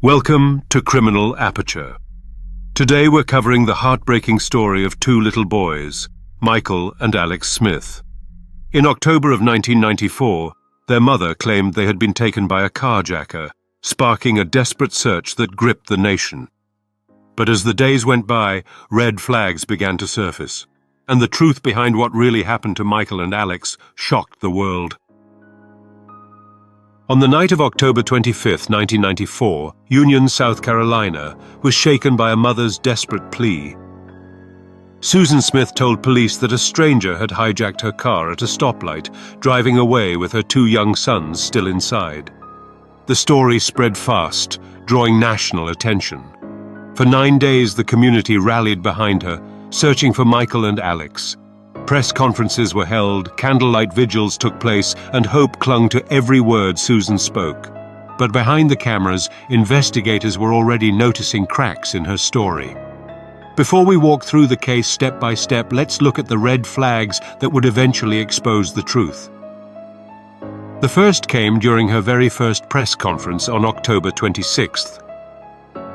Welcome to Criminal Aperture. Today we're covering the heartbreaking story of two little boys, Michael and Alex Smith. In October of 1994, their mother claimed they had been taken by a carjacker, sparking a desperate search that gripped the nation. But as the days went by, red flags began to surface, and the truth behind what really happened to Michael and Alex shocked the world. On the night of October 25, 1994, Union, South Carolina was shaken by a mother's desperate plea. Susan Smith told police that a stranger had hijacked her car at a stoplight, driving away with her two young sons still inside. The story spread fast, drawing national attention. For 9 days, the community rallied behind her, searching for Michael and Alex. Press conferences were held, candlelight vigils took place, and hope clung to every word Susan spoke. But behind the cameras, investigators were already noticing cracks in her story. Before we walk through the case step by step, let's look at the red flags that would eventually expose the truth. The first came during her very first press conference on October 26th.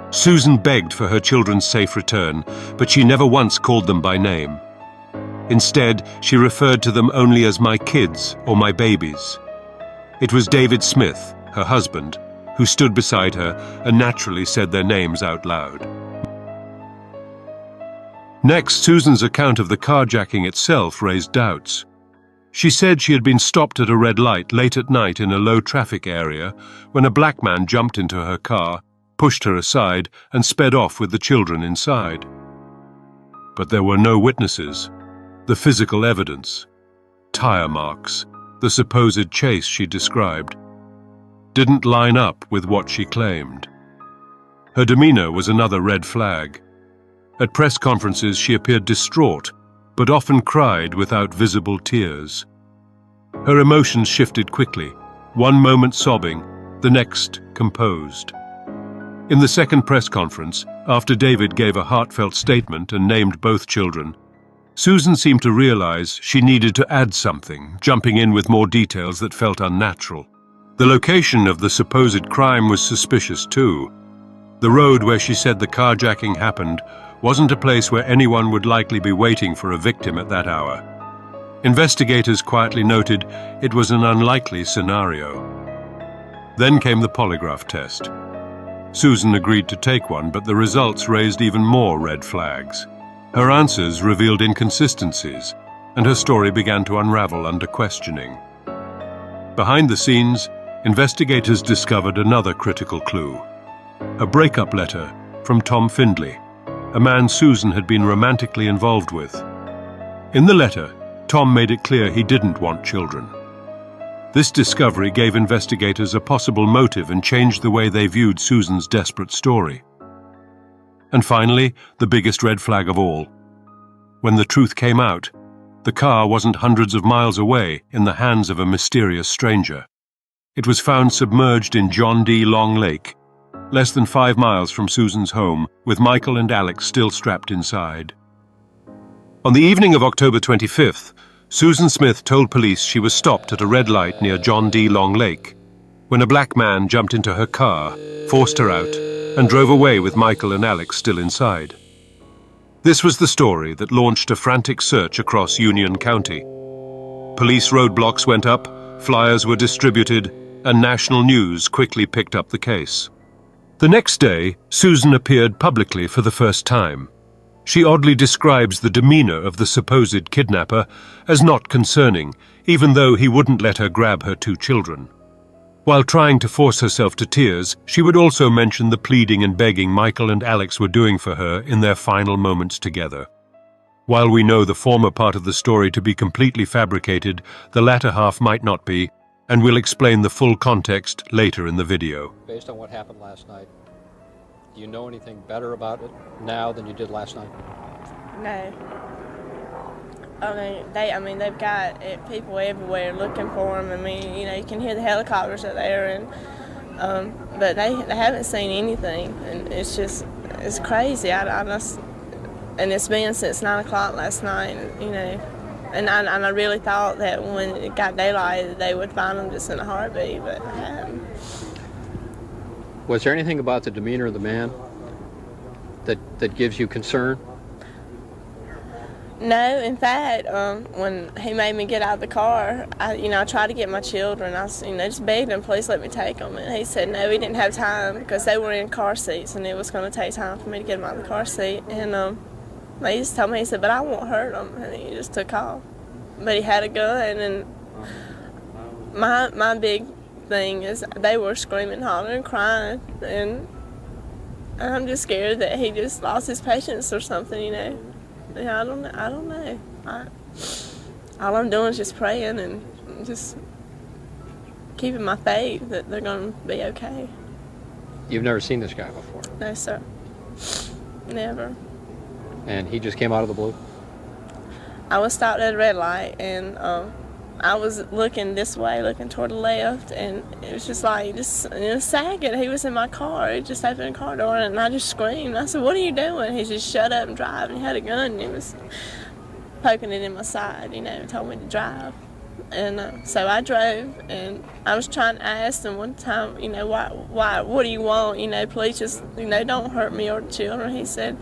Susan begged for her children's safe return, but she never once called them by name. Instead, she referred to them only as my kids or my babies. It was David Smith, her husband, who stood beside her and naturally said their names out loud. Next, Susan's account of the carjacking itself raised doubts. She said she had been stopped at a red light late at night in a low-traffic area when a black man jumped into her car, pushed her aside, and sped off with the children inside. But there were no witnesses. The physical evidence, tire marks, the supposed chase she described, didn't line up with what she claimed. Her demeanor was another red flag. At press conferences, she appeared distraught, but often cried without visible tears. Her emotions shifted quickly, one moment sobbing, the next composed. In the second press conference, after David gave a heartfelt statement and named both children, Susan seemed to realize she needed to add something, jumping in with more details that felt unnatural. The location of the supposed crime was suspicious too. The road where she said the carjacking happened wasn't a place where anyone would likely be waiting for a victim at that hour. Investigators quietly noted it was an unlikely scenario. Then came the polygraph test. Susan agreed to take one, but the results raised even more red flags. Her answers revealed inconsistencies, and her story began to unravel under questioning. Behind the scenes, investigators discovered another critical clue: a breakup letter from Tom Findley, a man Susan had been romantically involved with. In the letter, Tom made it clear he didn't want children. This discovery gave investigators a possible motive and changed the way they viewed Susan's desperate story. And finally, the biggest red flag of all. When the truth came out, the car wasn't hundreds of miles away in the hands of a mysterious stranger. It was found submerged in John D. Long Lake, less than 5 miles from Susan's home, with Michael and Alex still strapped inside. On the evening of October 25th, Susan Smith told police she was stopped at a red light near John D. Long Lake when a black man jumped into her car, forced her out, and drove away with Michael and Alex still inside. This was the story that launched a frantic search across Union County. Police roadblocks went up, flyers were distributed, and national news quickly picked up the case. The next day, Susan appeared publicly for the first time. She oddly describes the demeanor of the supposed kidnapper as not concerning, even though he wouldn't let her grab her two children. While trying to force herself to tears, she would also mention the pleading and begging Michael and Alex were doing for her in their final moments together. While we know the former part of the story to be completely fabricated, the latter half might not be, and we'll explain the full context later in the video. Based on what happened last night, do you know anything better about it now than you did last night? No. They've got people everywhere looking for them. You can hear the helicopters are there, and but they haven't seen anything, and it's crazy. And it's been since 9 o'clock last night, and I really thought that when it got daylight they would find them just in a heartbeat, but Was there anything about the demeanor of the man that gives you concern? No, in fact, when he made me get out of the car, I tried to get my children. I just begged him, please let me take them. And he said no, he didn't have time because they were in car seats and it was going to take time for me to get them out of the car seat. And he just told me, he said, but I won't hurt them. And he just took off. But he had a gun, and my big thing is they were screaming, hollering, crying, and I'm just scared that he just lost his patience or something, Yeah, I don't know. All I'm doing is just praying and just keeping my faith that they're going to be okay. You've never seen this guy before? No, sir. Never. And he just came out of the blue? I was stopped at a red light, and I was looking this way, looking toward the left, and it was just like, in a second, he was in my car. He just opened the car door, and I just screamed. I said, what are you doing? He just shut up and drive, and he had a gun, and he was poking it in my side, told me to drive. And so I drove, and I was trying to ask him one time, why, what do you want? Please just, don't hurt me or the children. He said,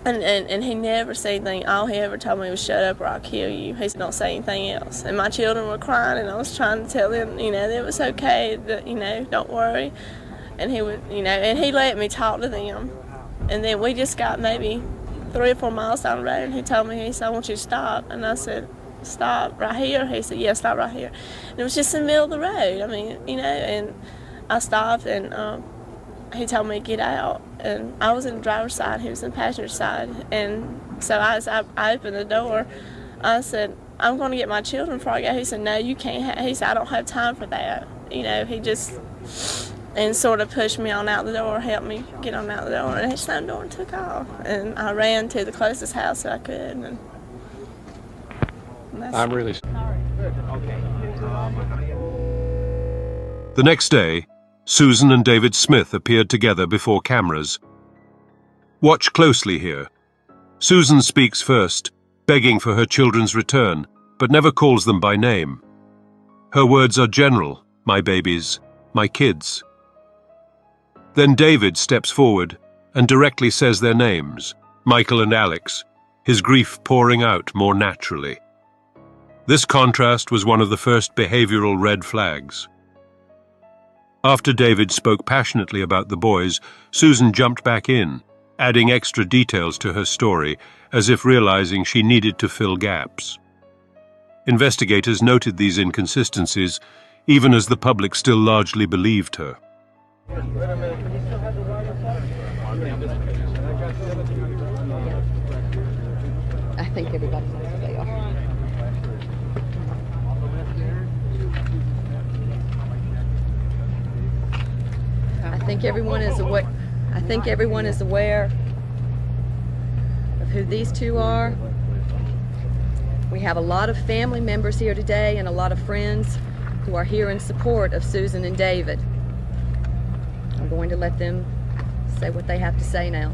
and he never said anything. All he ever told me was, shut up or I'll kill you. He said, don't say anything else. And my children were crying, and I was trying to tell them, that it was okay, that, don't worry. And he would, and he let me talk to them. And then we just got maybe 3 or 4 miles down the road, and he told me, he said, I want you to stop. And I said, stop right here? He said, yeah, stop right here. And it was just in the middle of the road. And I stopped, and he told me to get out. And I was in the driver's side, he was in the passenger side. And so I opened the door. I said, I'm going to get my children before I go. He said, no, you can't. He said, I don't have time for that. He just, and sort of pushed me on out the door, helped me get on out the door, and he slammed the door and took off. And I ran to the closest house that I could. And I'm really sorry. The next day, Susan and David Smith appeared together before cameras. Watch closely here. Susan speaks first, begging for her children's return, but never calls them by name. Her words are general: my babies, my kids. Then David steps forward and directly says their names, Michael and Alex, his grief pouring out more naturally. This contrast was one of the first behavioral red flags. After David spoke passionately about the boys, Susan jumped back in, adding extra details to her story, as if realizing she needed to fill gaps. Investigators noted these inconsistencies, even as the public still largely believed her. I think everybody knows who they are. I think everyone is aware of who these two are. We have a lot of family members here today and a lot of friends who are here in support of Susan and David. I'm going to let them say what they have to say now.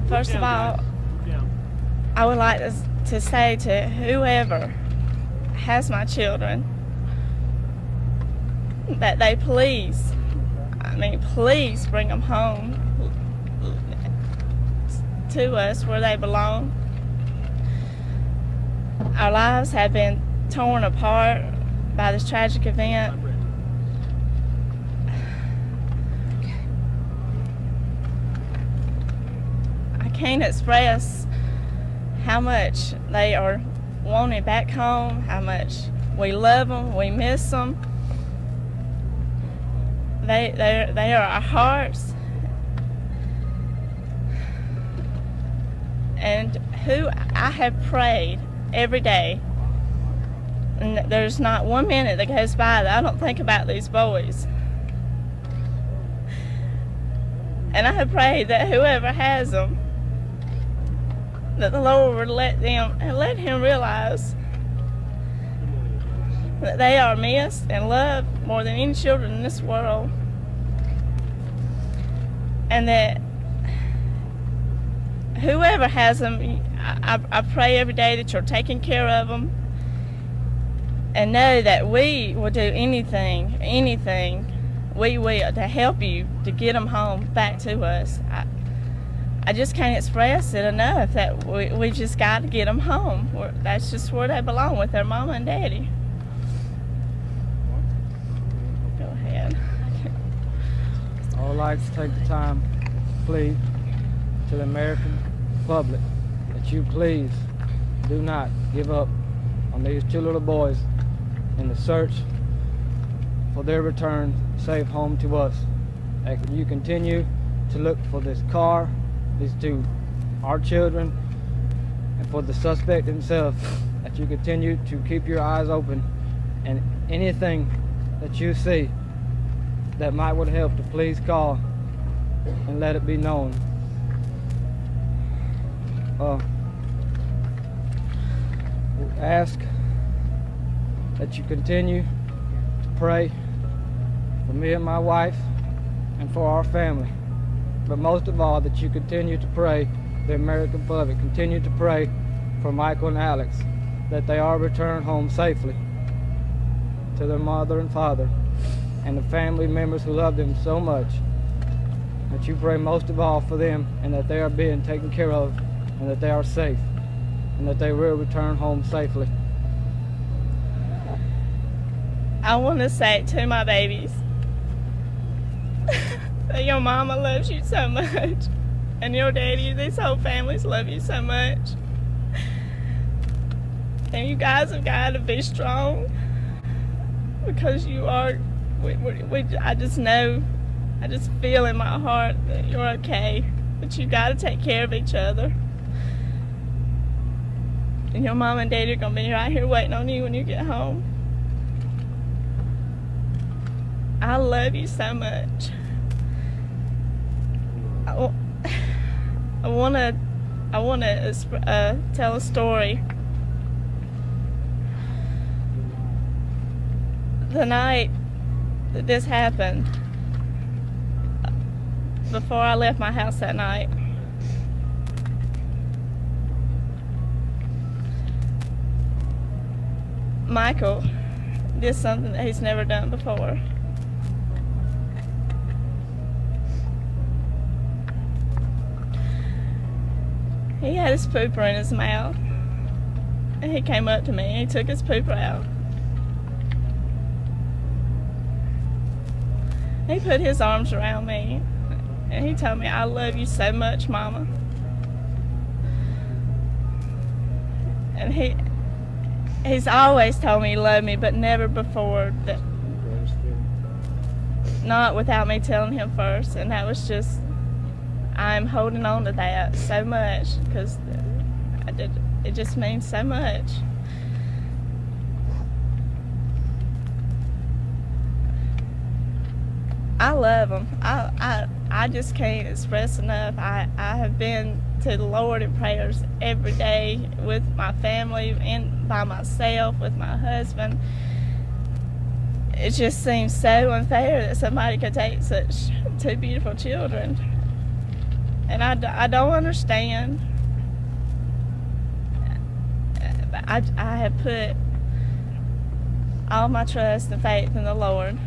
First of all, I would like to say to whoever has my children that they please bring them home to us where they belong. Our lives have been torn apart by this tragic event. I can't express how much they are wanted back home, how much we love them, we miss them. They are our hearts. And who I have prayed every day, and there's not 1 minute that goes by that I don't think about these boys. And I have prayed that whoever has them, that the Lord would let him realize that they are missed and loved more than any children in this world. And that whoever has them, I pray every day that you're taking care of them and know that we will do anything we will to help you to get them home back to us. I just can't express it enough that we just got to get them home. That's just where they belong, with their mama and daddy. Go ahead. I would like to take the time to plead to the American public that you please do not give up on these two little boys in the search for their return safe home to us. That you continue to look for this car, these two, our children, and for the suspect himself, that you continue to keep your eyes open, and anything that you see that would help to please call and let it be known. We ask that you continue to pray for me and my wife and for our family, but most of all that you continue to pray, the American public, continue to pray for Michael and Alex, that they are returned home safely to their mother and father and the family members who love them so much. That you pray most of all for them, and that they are being taken care of, and that they are safe, and that they will return home safely. I want to say to my babies that your mama loves you so much, and your daddy, these whole families love you so much. And you guys have got to be strong, because you are, I just know, I just feel in my heart that you're okay, but you got to take care of each other. And your mom and daddy are going to be right here waiting on you when you get home. I love you so much. I want to tell a story. The night that this happened, before I left my house that night, Michael did something that he's never done before. He had his pooper in his mouth, and he came up to me and he took his pooper out. He put his arms around me and he told me, "I love you so much, Mama." And he's always told me he loved me, but never before, that, not without me telling him first. And that was just, I'm holding on to that so much, because it just means so much. I love him. I just can't express enough. I have been to the Lord in prayers every day with my family and by myself with my husband. It just seems so unfair that somebody could take such two beautiful children. And I don't understand. I have put all my trust and faith in the Lord,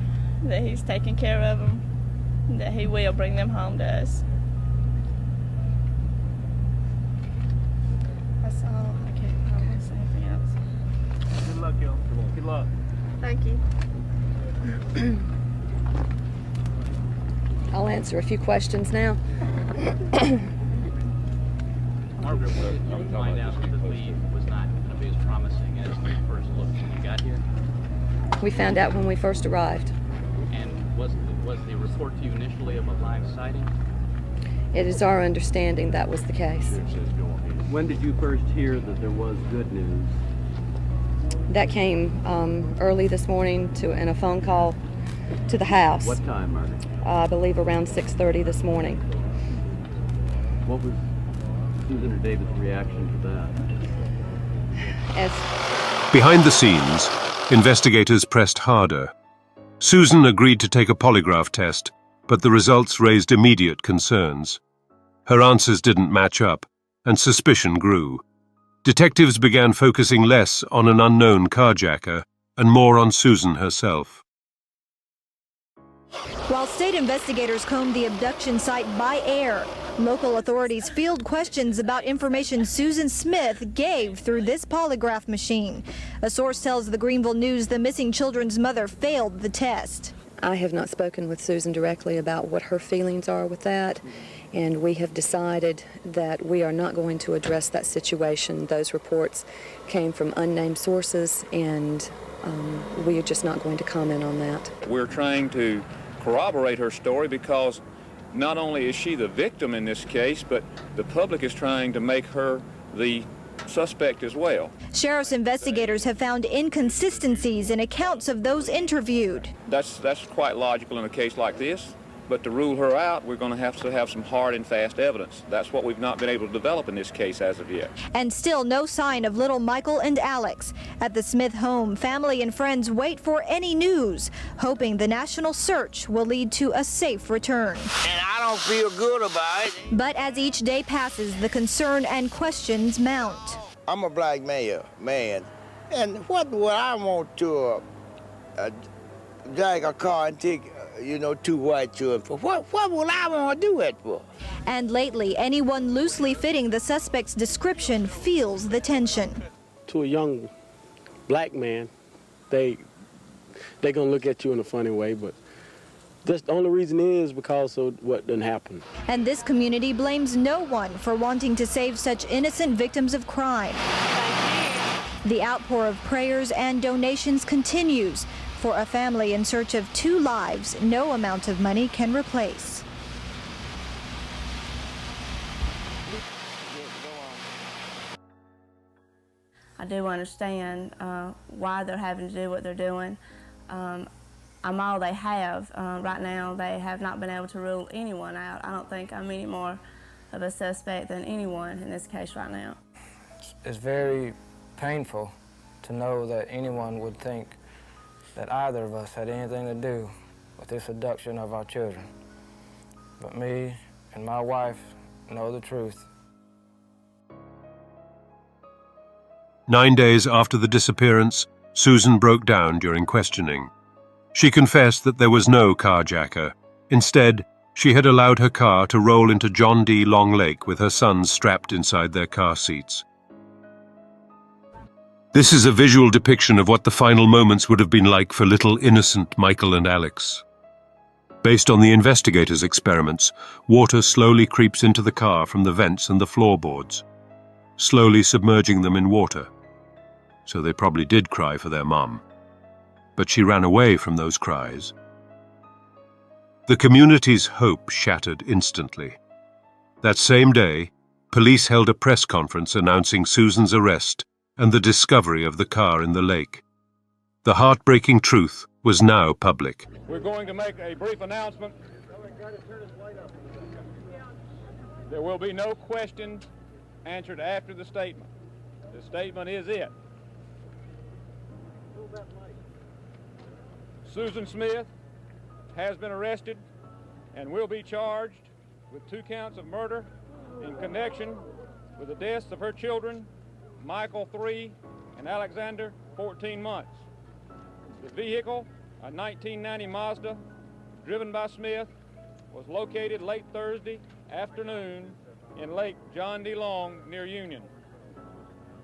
that He's taking care of them, that He will bring them home to us. That's all. I can't say anything else. Good luck, y'all. Good luck. Thank you. I'll answer a few questions now. Margaret, what did you find out that the lead was not going to be as promising as the first look when you got here? We found out when we first arrived. And was the report to you initially of a live sighting? It is our understanding that was the case. When did you first hear that there was good news? That came early this morning in a phone call to the house. What time, Margaret? I believe around 6:30 this morning. What was Susan or David's reaction to that? Behind the scenes, investigators pressed harder. Susan agreed to take a polygraph test, but the results raised immediate concerns. Her answers didn't match up, and suspicion grew. Detectives began focusing less on an unknown carjacker and more on Susan herself. While state investigators combed the abduction site by air, local authorities field questions about information Susan Smith gave through this polygraph machine. A source tells the Greenville News the missing children's mother failed the test. I have not spoken with Susan directly about what her feelings are with that, and we have decided that we are not going to address that situation. Those reports came from unnamed sources, and we are just not going to comment on that. We're trying to corroborate her story because not only is she the victim in this case, but the public is trying to make her the suspect as well. Sheriff's investigators have found inconsistencies in accounts of those interviewed. That's quite logical in a case like this, but to rule her out, we're going to have some hard and fast evidence. That's what we've not been able to develop in this case as of yet. And still no sign of little Michael and Alex. At the Smith home, family and friends wait for any news, hoping the national search will lead to a safe return. And I don't feel good about it. But as each day passes, the concern and questions mount. I'm a black man, and what would I want to drag a car and take, two white children for? What would I want to do it for? And lately, anyone loosely fitting the suspect's description feels the tension. To a young black man, they're gonna look at you in a funny way, but that's the only reason is because of what done happened. And this community blames no one for wanting to save such innocent victims of crime. The outpour of prayers and donations continues for a family in search of 2 lives no amount of money can replace. I do understand why they're having to do what they're doing. I'm all they have. Right now, they have not been able to rule anyone out. I don't think I'm any more of a suspect than anyone in this case right now. It's very painful to know that anyone would think that either of us had anything to do with this abduction of our children. But me and my wife know the truth. 9 days after the disappearance, Susan broke down during questioning. She confessed that there was no carjacker. Instead, she had allowed her car to roll into John D. Long Lake with her sons strapped inside their car seats. This is a visual depiction of what the final moments would have been like for little innocent Michael and Alex. Based on the investigators' experiments, water slowly creeps into the car from the vents and the floorboards, slowly submerging them in water. So they probably did cry for their mom. But she ran away from those cries. The community's hope shattered instantly. That same day, police held a press conference announcing Susan's arrest and the discovery of the car in the lake. The heartbreaking truth was now public. We're going to make a brief announcement. There will be no questions answered after the statement. The statement is it. Susan Smith has been arrested and will be charged with 2 counts of murder in connection with the deaths of her children, Michael 3 and Alexander 14 months. The vehicle, a 1990 Mazda, driven by Smith, was located late Thursday afternoon in Lake John D. Long near Union.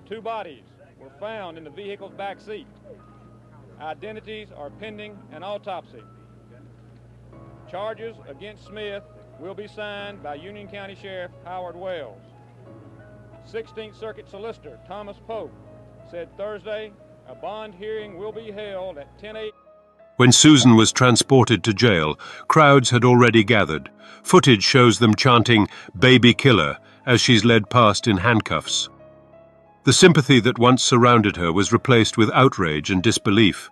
2 bodies were found in the vehicle's back seat. Identities are pending an autopsy. Charges against Smith will be signed by Union County Sheriff Howard Wells. 16th Circuit Solicitor Thomas Pope said Thursday a bond hearing will be held at 10 a.m. When Susan was transported to jail, crowds had already gathered. Footage shows them chanting, "Baby Killer," as she's led past in handcuffs. The sympathy that once surrounded her was replaced with outrage and disbelief.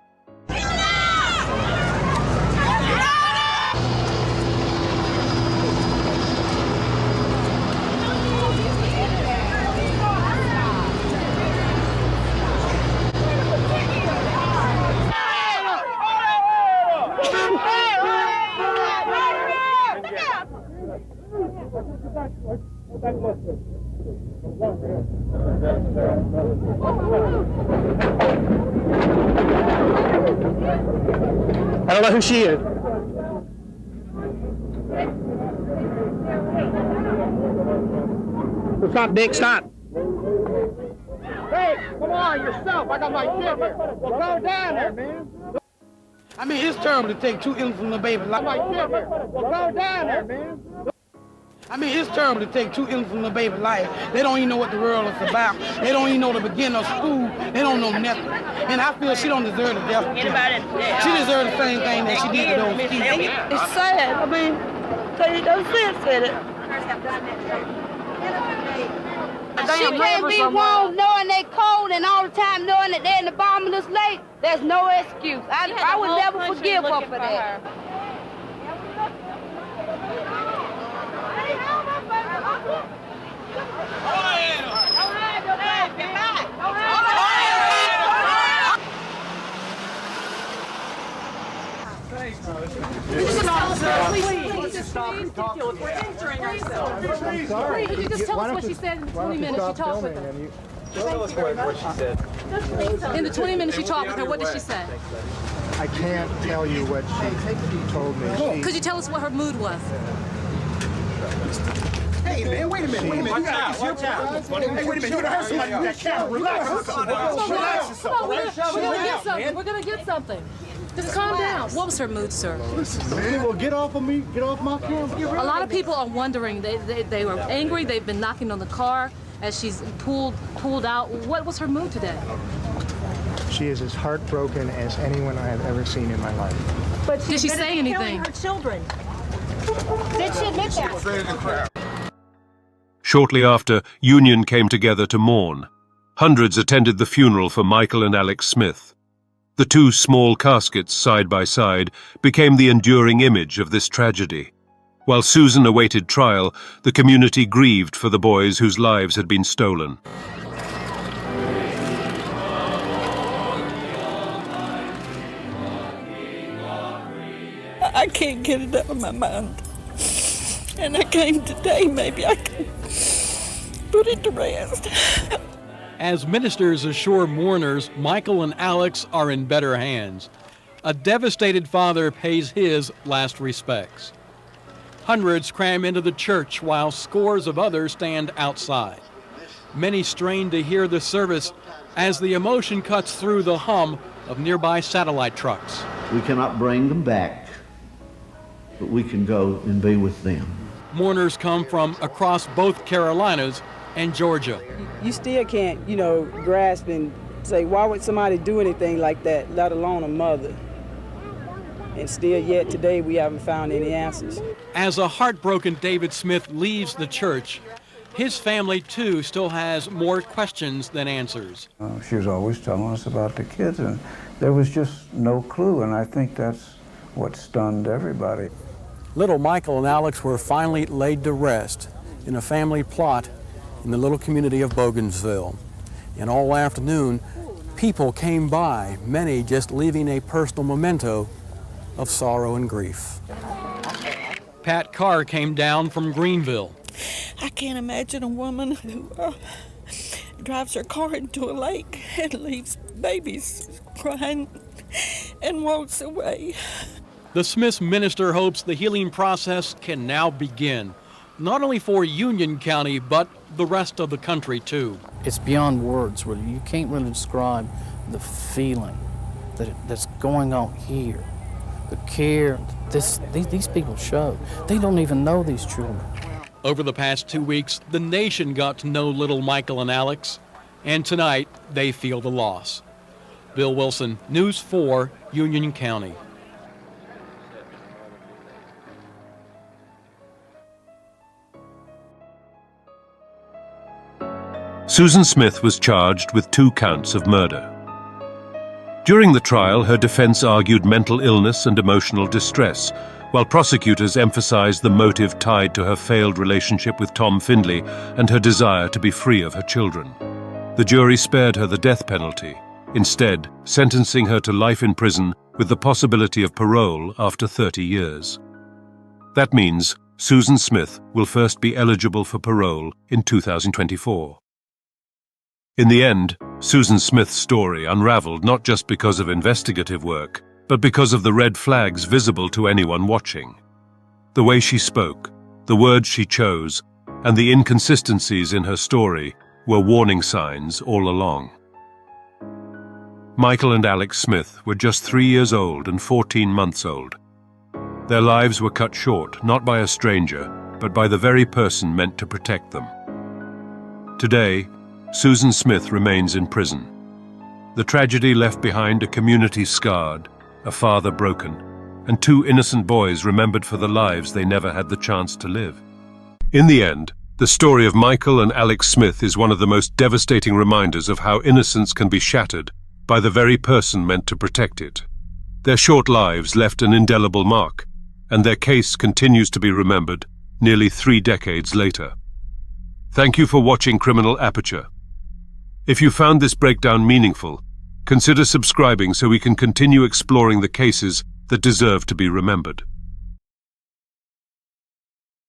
I don't know who she is. Stop, Dick, stop. Hey, come on, yourself. I got my shit here. Well, go down there, man. I mean, it's terrible to take two innocent little babies' lives. My shit here. Well, go down there, man. I mean, it's terrible to take two innocent little babies' lives. They don't even know what the world is about. They don't even know the beginning of school. They don't know nothing. And I feel she don't deserve the death penalty. She deserves the same thing that she did to those kids. It's sad. I mean, tell you no sense in it. She can't be wrong knowing they cold and all the time knowing that they're in the bottom of this lake. There's no excuse. I would never forgive her for that. Please just stop. We're injuring ourselves. I'm sorry. Could you just tell us what she said in the 20 minutes you talked with her? Tell us what she said. In the 20 minutes you talked with her, what did she say? I can't tell you what she told me. Could you tell us what her mood was? Hey, man, wait a minute. Watch out. Hey, wait a minute. You're going to hurt somebody with that camera. Relax yourself. Relax yourself. We're going to get something. Just calm down. What was her mood, sir? Listen, man, well, get off of me. Get off my camera. A lot of people are wondering. They were angry. They've been knocking on the car as she's pulled out. What was her mood today? She is as heartbroken as anyone I have ever seen in my life. But did she say anything? Her children. Did she admit that? Shortly after, Union came together to mourn. Hundreds attended the funeral for Michael and Alex Smith. The two small caskets, side by side, became the enduring image of this tragedy. While Susan awaited trial, the community grieved for the boys whose lives had been stolen. I can't get it out of my mind. And I came today, maybe I can put it to rest. As ministers assure mourners, Michael and Alex are in better hands. A devastated father pays his last respects. Hundreds cram into the church while scores of others stand outside. Many strain to hear the service as the emotion cuts through the hum of nearby satellite trucks. We cannot bring them back, but we can go and be with them. Mourners come from across both Carolinas and Georgia. You still can't, grasp and say, why would somebody do anything like that, let alone a mother? And still yet today we haven't found any answers. As a heartbroken David Smith leaves the church, his family too still has more questions than answers. She was always telling us about the kids, and there was just no clue, and I think that's what stunned everybody. Little Michael and Alex were finally laid to rest in a family plot in the little community of Bogensville. And all afternoon, people came by, many just leaving a personal memento of sorrow and grief. Pat Carr came down from Greenville. I can't imagine a woman who drives her car into a lake and leaves babies crying and walks away. The Smiths minister hopes the healing process can now begin, not only for Union County, but the rest of the country too. It's beyond words, really. You can't really describe the feeling that's going on here. The care these people show. They don't even know these children. Over the past 2 weeks, the nation got to know little Michael and Alex, and tonight they feel the loss. Bill Wilson, News 4, Union County. Susan Smith was charged with 2 counts of murder. During the trial, her defense argued mental illness and emotional distress, while prosecutors emphasized the motive tied to her failed relationship with Tom Findlay and her desire to be free of her children. The jury spared her the death penalty, instead sentencing her to life in prison with the possibility of parole after 30 years. That means Susan Smith will first be eligible for parole in 2024. In the end, Susan Smith's story unraveled not just because of investigative work, but because of the red flags visible to anyone watching. The way she spoke, the words she chose, and the inconsistencies in her story were warning signs all along. Michael and Alex Smith were just 3 years old and 14 months old. Their lives were cut short, not by a stranger, but by the very person meant to protect them. Today, Susan Smith remains in prison. The tragedy left behind a community scarred, a father broken, and 2 innocent boys remembered for the lives they never had the chance to live. In the end, the story of Michael and Alex Smith is one of the most devastating reminders of how innocence can be shattered by the very person meant to protect it. Their short lives left an indelible mark, and their case continues to be remembered nearly 3 decades later. Thank you for watching Criminal Aperture. If you found this breakdown meaningful, consider subscribing so we can continue exploring the cases that deserve to be remembered.